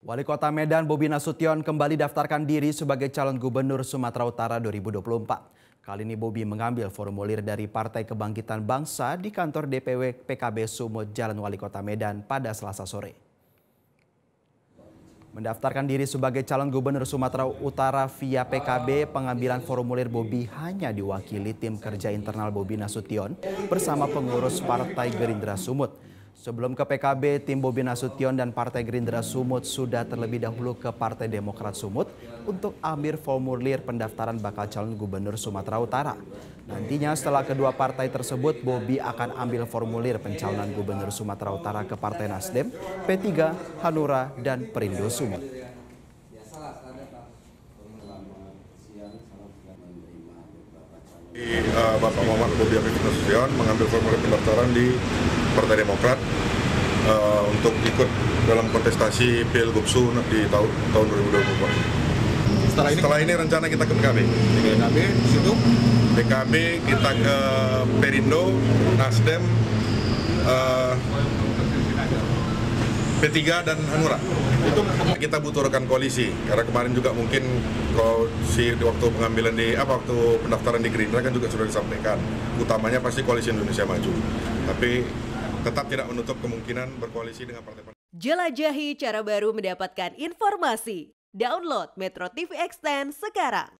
Wali Kota Medan Bobi Nasution kembali daftarkan diri sebagai calon gubernur Sumatera Utara 2024. Kali ini Bobi mengambil formulir dari Partai Kebangkitan Bangsa di kantor DPW PKB Sumut Jalan Wali Kota Medan pada Selasa sore. Mendaftarkan diri sebagai calon gubernur Sumatera Utara via PKB, pengambilan formulir Bobi hanya diwakili tim kerja internal Bobi Nasution bersama pengurus Partai Gerindra Sumut. Sebelum ke PKB, tim Bobi Nasution dan Partai Gerindra Sumut sudah terlebih dahulu ke Partai Demokrat Sumut untuk ambil formulir pendaftaran bakal calon gubernur Sumatera Utara. Nantinya setelah kedua partai tersebut, Bobi akan ambil formulir pencalonan gubernur Sumatera Utara ke Partai Nasdem, P3, Hanura, dan Perindo Sumut. Bapak Muhammad Bobi Nasution mengambil formulir pendaftaran di Partai Demokrat untuk ikut dalam kontestasi Pilgub Sumut di tahun 2024. Setelah ini rencana kita ke PKB. Di situ PKB kita ke Perindo, Nasdem, P3 dan Hanura. Kita butuh rekan koalisi karena kemarin juga mungkin waktu pengambilan waktu pendaftaran di Gerindra kan juga sudah disampaikan. Utamanya pasti Koalisi Indonesia Maju. Tapi tetap tidak menutup kemungkinan berkoalisi dengan partai-partai. Jelajahi cara baru mendapatkan informasi. Download Metro TV Extend sekarang.